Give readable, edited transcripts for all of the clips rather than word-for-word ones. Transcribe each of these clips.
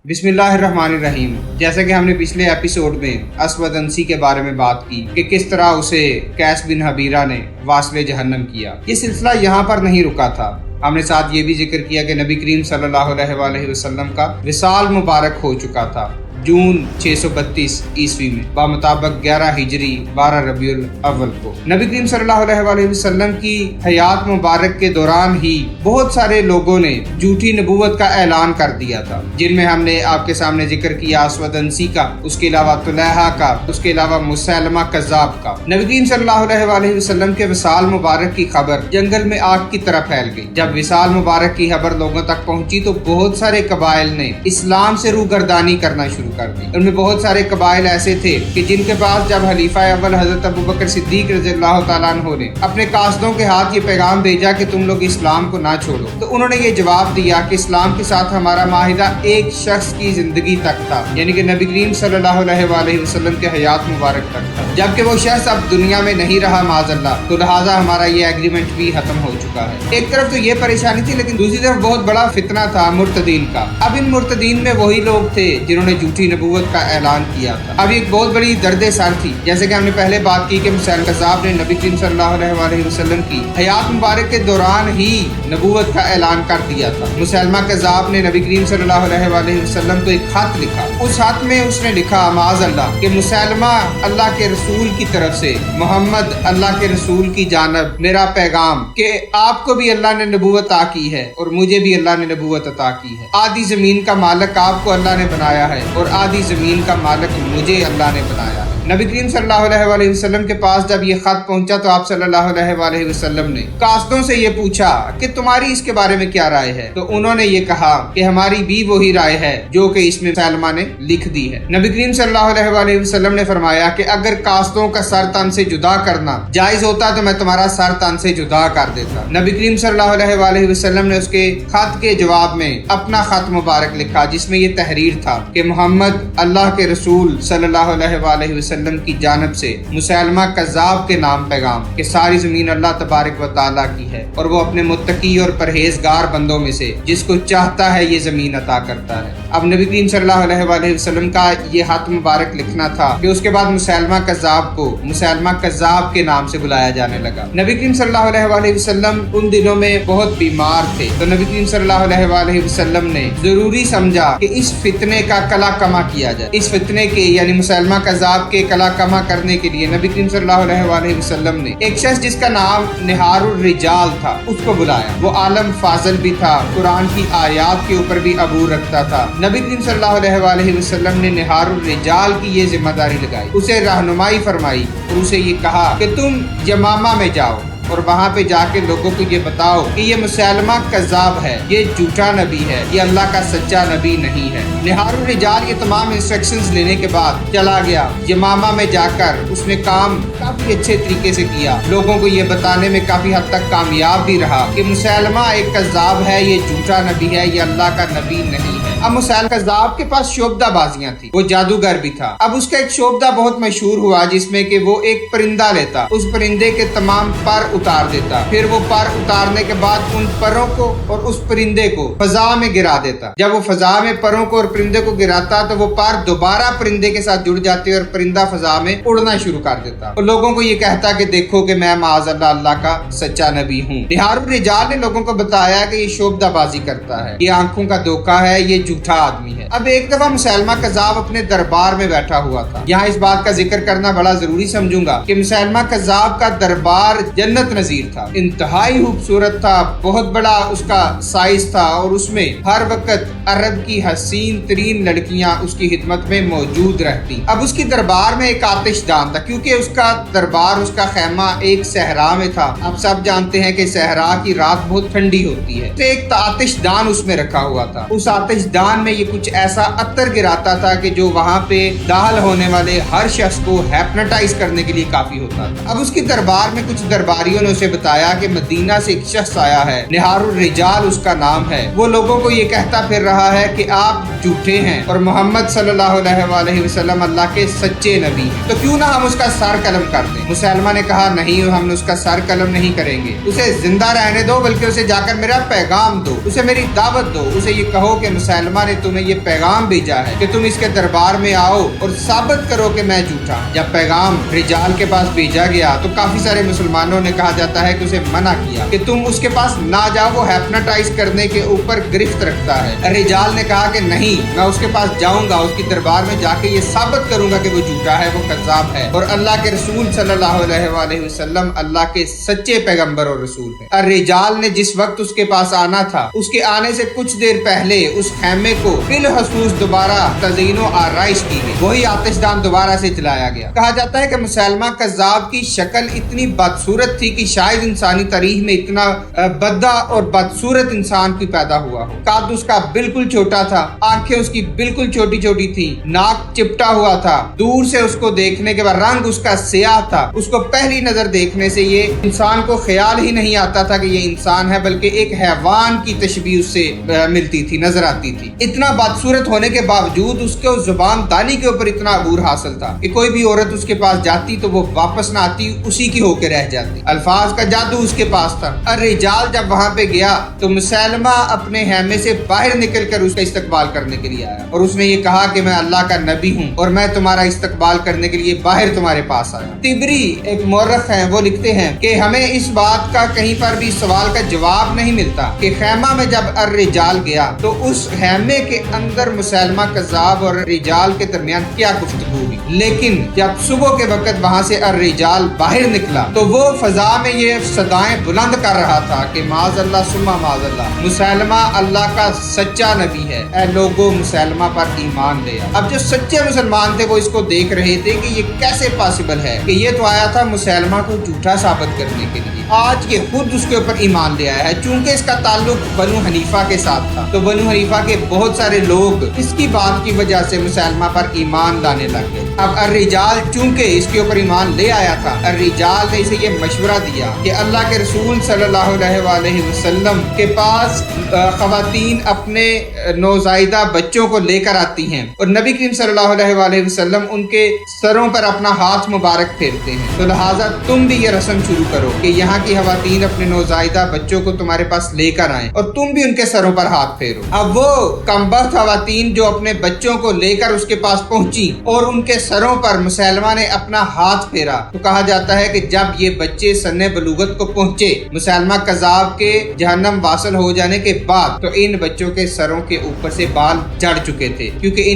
بسم اللہ الرحمن الرحیم۔ جیسا کہ ہم نے پچھلے ایپیسوڈ میں اسود انسی کے بارے میں بات کی کہ کس طرح اسے قیس بن حبیرہ نے واصل جہنم کیا، یہ سلسلہ یہاں پر نہیں رکا تھا۔ ہم نے ساتھ یہ بھی ذکر کیا کہ نبی کریم صلی اللہ علیہ وآلہ وسلم کا وصال مبارک ہو چکا تھا جون 632 عیسوی میں بمطابق 11 ہجری 12 ربیع الاول کو۔ نبی کریم صلی اللہ علیہ وآلہ وسلم کی حیات مبارک کے دوران ہی بہت سارے لوگوں نے جھوٹی نبوت کا اعلان کر دیا تھا، جن میں ہم نے آپ کے سامنے ذکر کیا اسود انسی کا، اس کے علاوہ طلیحہ کا، اس کے علاوہ مسیلمہ کذاب کا۔ نبی کریم صلی اللہ علیہ وآلہ وسلم کے وصال مبارک کی خبر جنگل میں آگ کی طرح پھیل گئی۔ جب وصال مبارک کی خبر لوگوں تک پہنچی تو بہت سارے قبائل نے اسلام سے روگردانی کرنا شروع کر دی۔ ان میں بہت سارے قبائل ایسے تھے کہ جن کے پاس جب خلیفہ اول حضرت ابوبکر صدیق رضی اللہ تعالیٰ عنہ نے اپنے قاصدوں کے ہاتھ یہ پیغام بھیجا کہ تم لوگ اسلام کو نہ چھوڑو، تو انہوں نے یہ جواب دیا کہ اسلام کے ساتھ ہمارا معاہدہ ایک شخص کی زندگی تک تھا، یعنی کہ نبی کریم صلی اللہ علیہ وآلہ وسلم کے حیات مبارک تک تھا۔ جبکہ وہ شخص اب دنیا میں نہیں رہا معاذ اللہ، تو لہٰذا ہمارا یہ ایگریمنٹ بھی ختم ہو چکا ہے۔ ایک طرف تو یہ پریشانی تھی، لیکن دوسری طرف بہت بڑا فتنہ تھا مرتدین کا۔ اب ان مرتدین میں وہی لوگ تھے جنہوں نے جھوٹی نبوت کا اعلان کیا تھا۔ اب ایک بہت بڑی درد سر تھی، جیسے کہ ہم نے پہلے بات کی کہ مسیلمہ کذاب نے نبی کریم صلی اللہ علیہ وآلہ وسلم کی حیات مبارک کے دوران ہی نبوت کا اعلان کر دیا تھا۔ مسیلمہ کذاب نے نبی کریم صلی اللہ علیہ وآلہ وسلم کو ایک خط لکھا۔ اس خط میں اس نے لکھا معاذ اللہ کہ مسیلمہ اللہ کے رسول کی طرف سے، محمد اللہ کے رسول کی جانب میرا پیغام کہ آپ کو بھی اللہ نے نبوت عطا کی ہے اور مجھے بھی اللہ نے نبوت عطا کی ہے۔ آدھی زمین کا مالک آپ کو اللہ نے بنایا ہے اور آدھی زمین کا مالک مجھے اللہ نے بنایا ہے۔ نبی کریم صلی اللہ علیہ وآلہ وسلم کے پاس جب یہ خط پہنچا تو آپ صلی اللہ علیہ وآلہ وسلم نے قاصدوں سے یہ پوچھا کہ تمہاری اس کے بارے میں کیا رائے ہے، تو انہوں نے یہ کہا کہ ہماری بھی وہی رائے ہے جو کہ اس میں مسیلمہ نے لکھ دی ہے۔ نبی کریم صلی اللہ علیہ وآلہ وسلم نے فرمایا کہ اگر قاصدوں کا سر تن سے جدا کرنا جائز ہوتا تو میں تمہارا سر تن سے جدا کر دیتا۔ نبی کریم صلی اللہ علیہ وآلہ وسلم نے اس کے خط کے جواب میں اپنا خط مبارک لکھا، جس میں یہ تحریر تھا کہ محمد اللہ کے رسول صلی اللہ علیہ وآلہ وسلم کی جانب سے مسیلمہ کذاب کے نام پیغام کہ ساری زمین اللہ تبارک و تعالیٰ کی ہے اور وہ اپنے متقی اور پرہیزگار بندوں میں سے جس کو چاہتا ہے یہ زمین عطا کرتا ہے۔ اب نبی کریم صلی اللہ علیہ وآلہ وسلم کا یہ خط مبارک لکھنا تھا کہ اس کے بعد مسیلمہ کذاب کو مسیلمہ کذاب کے نام سے بلایا جانے لگا۔ نبی کریم صلی اللہ علیہ وآلہ وسلم ان دنوں میں بہت بیمار تھے، تو نبی کریم صلی اللہ علیہ وآلہ وسلم نے ضروری سمجھا کہ اس فتنے کا کلا کما کیا جائے۔ اس فتنے کے یعنی مسیلمہ کذاب کے کلا کما کرنے کے لیے نبی کریم صلی اللہ علیہ وآلہ وسلم نے ایک شخص جس کا نام نہار الرجال تھا اس کو بلایا۔ وہ عالم فاضل بھی تھا، قرآن کی آیات کے اوپر بھی عبور رکھتا تھا۔ نبی کریم صلی اللہ علیہ وآلہ وسلم نے نہار الرجال کی یہ ذمہ داری لگائی، اسے رہنمائی فرمائی اور اسے یہ کہا کہ تم یمامہ میں جاؤ اور وہاں پہ جا کے لوگوں کو یہ بتاؤ کہ یہ مسیلمہ کذاب ہے، یہ جھوٹا نبی ہے، یہ اللہ کا سچا نبی نہیں ہے۔ نہار الرجال یہ تمام انسٹرکشنز لینے کے بعد چلا گیا یمامہ میں جا کر اس نے کام کافی اچھے طریقے سے کیا، لوگوں کو یہ بتانے میں کافی حد تک کامیاب بھی رہا کہ مسیلمہ ایک کذاب ہے، یہ جھوٹا نبی ہے، یہ اللہ کا نبی نہیں ہے۔ اب مسیلمہ کذاب کے پاس شعبدہ بازیاں تھیں، وہ جادوگر بھی تھا۔ اب اس کا ایک شعبدہ بہت مشہور ہوا جس میں کہ وہ ایک پرندہ لیتا، اس پرندے کے تمام پر اتار دیتا، پھر وہ پر اتارنے کے بعد ان پروں کو اور اس پرندے کو فضا میں گرا دیتا۔ جب وہ فضا میں پروں کو اور پرندے کو گراتا تو وہ پر دوبارہ پرندے کے ساتھ جڑ جاتے اور پرندہ فضا میں اڑنا شروع کر دیتا اور لوگوں کو یہ کہتا کہ دیکھو کہ میں معاذ اللہ اللہ کا سچا نبی ہوں۔ نہار الرجال نے لوگوں کو بتایا کہ یہ شعبدہ بازی کرتا ہے، یہ آنکھوں کا دھوکہ ہے، یہ جھوٹا آدمی ہے۔ اب ایک دفعہ مسیلمہ کذاب اپنے دربار میں بیٹھا ہوا تھا۔ یہاں اس بات کا ذکر کرنا بڑا ضروری سمجھوں گا کہ مسیلمہ کذاب کا دربار جنت نظیر تھا، انتہائی خوبصورت تھا، بہت بڑا اس کا سائز تھا اور اس میں ہر وقت عرب کی حسین ترین لڑکیاں اس کی خدمت میں موجود رہتی۔ اب اس کی دربار میں ایک آتش دان تھا، کیونکہ اس کا دربار اس کا خیمہ ایک صحرا میں تھا۔ آپ سب جانتے ہیں کہ صحرا کی رات بہت ٹھنڈی ہوتی ہے، تو ایک آتش دان اس میں رکھا ہوا تھا۔ اس آتش دان میں یہ کچھ ایسا عطر گراتا تھا کہ جو وہاں پہ داخل ہونے والے ہر شخص کو ہیپنوٹائز کرنے کے لیے کافی ہوتا تھا۔ اب اس کی دربار میں کچھ درباریوں نے اسے بتایا کہ مدینہ سے ایک شخص آیا ہے، نہار الرجال اس کا نام ہے، وہ لوگوں کو یہ کہتا پھر رہا ہے کہ آپ جھوٹے ہیں اور محمد صلی اللہ علیہ وآلہ وسلم اللہ کے سچے نبی ہیں، تو کیوں نہ ہم اس کا سر قلم کر دیں۔ مسلمہ نے کہا نہیں، ہم اس کا سر قلم نہیں کریں گے، اسے زندہ رہنے دو، بلکہ اسے جا کر میرا پیغام دو، اسے میری دعوت دو، اسے یہ کہو کہ مسلمہ مسلمہ نے تمہیں یہ پیغام بھیجا ہے کہ تم اس کے دربار میں آؤ اور ثابت کرو کہ میں جھوٹا ہوں۔ جب پیغام رجال کے پاس بھیجا گیا تو کافی سارے مسلمانوں نے کہا جاتا ہے کہ اسے منع کیا کہ تم اس کے پاس نہ جاؤ، وہ ہیپناٹائز کرنے کے اوپر گرفت رکھتا ہے۔ رجال نے کہا کہ نہیں، میں اس کے پاس جاؤں گا، اس کی دربار میں جا کے یہ ثابت کروں گا کہ وہ جھوٹا ہے، وہ کذاب ہے، اور اللہ کے رسول صلی اللہ علیہ وآلہ وسلم اللہ کے سچے پیغمبر اور رسول ہیں۔ الرجال نے جس وقت اس کے پاس آنا تھا، اس کے آنے سے کچھ دیر پہلے اس خیمے کو بالخصوص دوبارہ تزئین و آرائش کی گئی، وہی آتش دان دوبارہ سے جلایا گیا۔ کہا جاتا ہے کہ مسلمہ کذاب کی شکل اتنی بدصورت تھی کہ شاید انسانی تاریخ میں اتنا بدا اور بدصورت انسان کوئی پیدا ہوا ہو۔ قد اس کا بالکل چھوٹا تھا، آنکھیں اس کی بالکل چھوٹی چھوٹی تھی، ناک چپٹا ہوا تھا، دور سے اس کو دیکھنے کے بعد رنگ اس کا سیاہ تھا، اس کو پہلی نظر دیکھنے سے یہ انسان کو خیال ہی نہیں آتا تھا کہ یہ انسان ہے، بلکہ ایک حیوان کی تشبیہ اس سے ملتی تھی، نظر آتی تھی۔ اتنا بدصورت ہونے کے باوجود اس کو زبان دانی کے اوپر اتنا عبور حاصل تھا کہ کوئی بھی عورت اس کے پاس جاتی تو وہ واپس نہ آتی، اسی کی ہو کے رہ جاتی۔ الفاظ کا جادو اس کے پاس تھا۔ الرجال جب وہاں پہ گیا تو مسلمہ اپنے خیمے سے باہر نکل کر اس کا استقبال کرنے کے لیے آیا، اور اس نے یہ کہا کہ میں اللہ کا نبی ہوں اور میں تمہارا استقبال کرنے کے لیے باہر تمہارے پاس آیا۔ طبری ایک مورخ ہیں، وہ لکھتے ہیں کہ ہمیں اس بات کا کہیں پر بھی سوال کا جواب نہیں ملتا کہ خیمہ میں جب الرجال گیا تو اس خیمے کے اندر مسلمہ کذاب اور الرجال کے درمیان کیا گفتگو ہوئی، لیکن جب صبح کے وقت وہاں سے الرجال باہر نکلا تو وہ فضا میں یہ صدائیں بلند کر رہا تھا کہ معاذ اللہ ثم معاذ اللہ، مسلمہ اللہ کا سچا نبی ہے، اے لوگو مسلمہ پر ایمان لے آؤ۔ اب جو سچے مسلمان تھے وہ اس کو دیکھ رہے تھے کہ یہ کیسے پاسبل ہے کہ یہ تو آیا تھا مسلمہ کو جھوٹا ثابت کرنے کے لیے، آج یہ خود اس کے اوپر ایمان لے آیا ہے۔ چونکہ اس کا تعلق بنو حنیفہ کے ساتھ تھا تو بنو حنیفہ کے بہت سارے لوگ اس کی بات کی وجہ سے مسلمہ پر ایمان لانے لگ گئے۔ اب الرجال چونکہ اس کے اوپر ایمان لے آیا تھا، الرجال نے اسے یہ مشورہ دیا کہ اللہ کے رسول صلی اللہ علیہ وآلہ وسلم کے پاس خواتین اپنے نوزائیدہ بچوں کو لے کر آتی ہیں اور نبی کریم صلی اللہ علیہ وآلہ وسلم ان کے سروں پر اپنا ہاتھ مبارک پھیرتے ہیں، تو لہٰذا تم بھی یہ رسم شروع کرو کہ یہاں کی خواتین اپنے نوزائیدہ بچوں کو تمہارے پاس لے کر آئیں اور تم بھی ان کے سروں پر ہاتھ پھیرو۔ اب وہ کمبخت خواتین جو اپنے بچوں کو لے کر اس کے پاس پہنچی اور ان کے سروں پر مسلمہ نے اپنا ہاتھ پھیرا تو کہا جاتا ہے کہ جب یہ بچے سن بلوغت کو پہنچے، مسلمہ کذاب کے جہنم واصل ہو جانے کے بعد، تو ان بچوں کے سروں کے اوپر سے بال جڑ چکے تھے، کیونکہ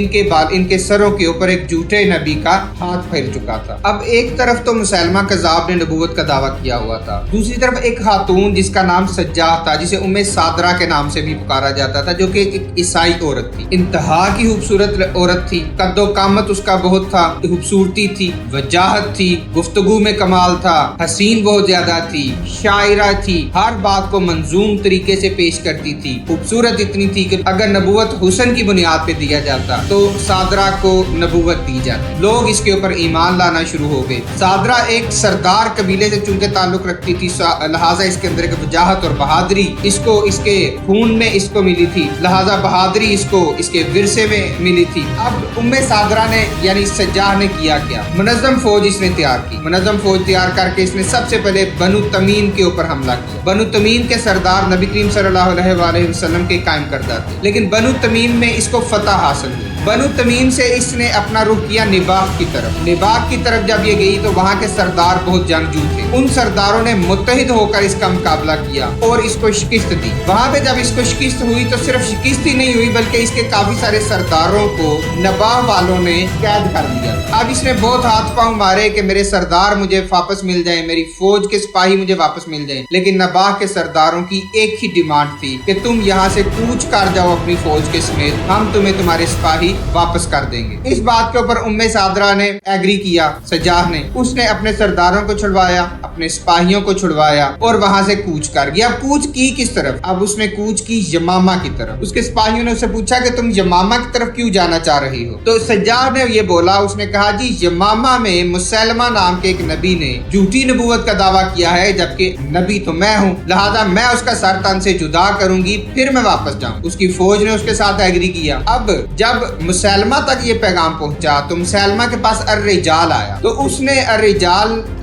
ان کے سروں کے اوپر ایک جھوٹے نبی کا ہاتھ پھیر چکا تھا۔ اب ایک طرف تو مسلمہ کذاب نے نبوت کا دعویٰ کیا ہوا تھا، دوسری طرف ایک خاتون جس کا نام سجاہ تھا، جسے صادرہ کے نام سے بھی پکارا جاتا تھا، جو کہ ایک عیسائی عورت تھی، انتہا کی خوبصورت عورت تھی، قد و قامت اس کا بہت تھا، خوبصورتی تھی، وجاہت تھی، گفتگو میں کمال تھا، حسین بہت زیادہ تھی، شاعرہ تھی، ہر بات کو منظوم طریقے سے پیش کرتی تھی، خوبصورت اتنی تھی کہ اگر نبوت حسن کی بنیاد پہ دیا جاتا تو صادرہ کو نبوت دی جاتی۔ لوگ اس کے اوپر ایمان لانا شروع ہو گئے۔ صادرہ ایک سردار قبیلے سے چونکہ تعلق رکھتی تھی، لہٰذا اس کے اندر ایک وجاہت اور بہادری اس کے خون میں اس کو ملی تھی، لہٰذا بہادری اس کو اس کے ورثے میں ملی تھی۔ اب صادرہ نے یعنی سجاہ نے کیا کیا، منظم فوج اس نے تیار کی، منظم فوج تیار کر کے اس نے سب سے پہلے بنو تمیم کے اوپر حملہ کیا۔ بنو تمیم کے سردار نبی کریم صلی اللہ علیہ وآلہ وسلم کے قائم کردہ تھے، لیکن بنو تمیم میں اس کو فتح حاصل ہوئی۔ بنو تمیم سے اس نے اپنا رخ کیا نباق کی طرف۔ نباق کی طرف جب یہ گئی تو وہاں کے سردار بہت جنگجو تھے، ان سرداروں نے متحد ہو کر اس کا مقابلہ کیا اور اس کو شکست دی۔ وہاں پہ جب اس کو شکست ہوئی تو صرف شکست ہی نہیں ہوئی بلکہ اس کے کافی سارے سرداروں کو نباہ والوں نے قید کر دیا۔ اب اس نے بہت ہاتھ پاؤں مارے کہ میرے سردار مجھے واپس مل جائیں، میری فوج کے سپاہی مجھے واپس مل جائیں، لیکن نباہ کے سرداروں کی ایک ہی ڈیمانڈ تھی کہ تم یہاں سے کوچ کر جاؤ اپنی فوج کے سمیت، ہم تمہیں تمہارے سپاہی واپس کر دیں گے۔ اس بات کے اوپر صادرہ نے ایگری کیا، سجاہ نے، اس نے اپنے سرداروں کو چھڑوایا، اپنے سپاہیوں کو چھڑوایا اور وہاں سے کوچ کر گیا۔ اب کوچ کی کس طرف؟ اب اس نے کوچ کی یمامہ کی طرف۔ اس کے سپاہیوں نے اسے پوچھا کہ تم یمامہ کی طرف کیوں جانا چاہ رہی ہو؟ تو سجاہ نے یہ بولا، اس نے کہا جی یمامہ میں مسلمہ نام کے ایک نبی نے جھوٹی نبوت کا دعویٰ کیا ہے، جبکہ نبی تو میں ہوں، لہذا میں اس کا سر تن سے جدا کروں گی پھر میں واپس جاؤں۔ اس کی فوج نے اس کے ساتھ ایگری کیا۔ اب جب مسلمہ تک یہ پیغام پہنچا تو مسلمہ کے پاس الرجال آیا تو اس نے الرجال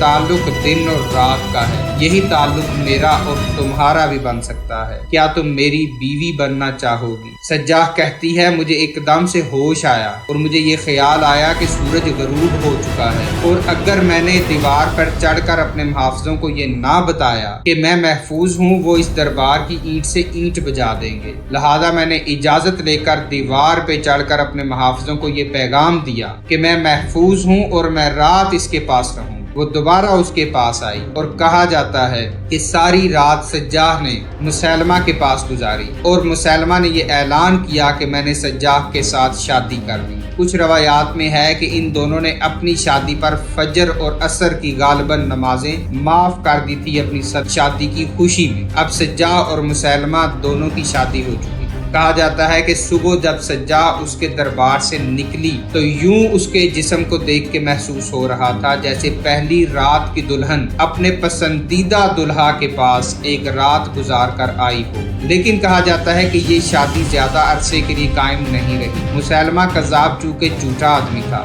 تعلق دن اور رات کا ہے، یہی تعلق میرا اور تمہارا بھی بن سکتا ہے۔ کیا تم میری بیوی بننا چاہو گی؟ سجاح کہتی ہے مجھے ایک دم سے ہوش آیا اور مجھے یہ خیال آیا کہ سورج غروب ہو چکا ہے، اور اگر میں نے دیوار پر چڑھ کر اپنے محافظوں کو یہ نہ بتایا کہ میں محفوظ ہوں، وہ اس دربار کی اینٹ سے اینٹ بجا دیں گے۔ لہذا میں نے اجازت لے کر دیوار پہ چڑھ کر اپنے محافظوں کو یہ پیغام دیا کہ میں محفوظ ہوں اور میں رات اس کے پاس رہوں۔ وہ دوبارہ اس کے پاس آئی اور کہا جاتا ہے کہ ساری رات سجاح نے مسیلمہ کے پاس گزاری، اور مسیلمہ نے یہ اعلان کیا کہ میں نے سجاح کے ساتھ شادی کر لی۔ کچھ روایات میں ہے کہ ان دونوں نے اپنی شادی پر فجر اور عصر کی غالباً نمازیں معاف کر دی تھی اپنی شادی کی خوشی میں۔ اب سجاح اور مسیلمہ دونوں کی شادی ہو چکی۔ کہا جاتا ہے کہ صبح جب سجاح اس کے دربار سے نکلی تو یوں اس کے جسم کو دیکھ کے محسوس ہو رہا تھا جیسے پہلی رات کی دلہن اپنے پسندیدہ دلہا کے پاس ایک رات گزار کر آئی ہو۔ لیکن کہا جاتا ہے کہ یہ شادی زیادہ عرصے کے لیے قائم نہیں رہی۔ مسیلمہ کذاب چونکہ جھوٹا آدمی تھا،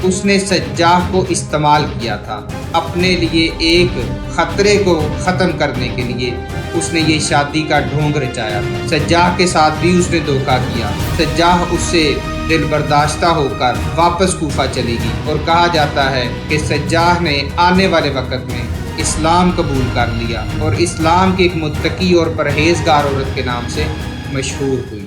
اس نے سجاح کو استعمال کیا تھا اپنے لیے ایک خطرے کو ختم کرنے کے لیے۔ اس نے یہ شادی کا ڈھونگ رچایا تھا۔ سجاح کے ساتھ بھی اس نے دھوکہ کیا۔ سجاح اس سے دل برداشتہ ہو کر واپس کوفہ چلی گئی، اور کہا جاتا ہے کہ سجاح نے آنے والے وقت میں اسلام قبول کر لیا اور اسلام کی ایک متقی اور پرہیزگار عورت کے نام سے مشہور ہوئی۔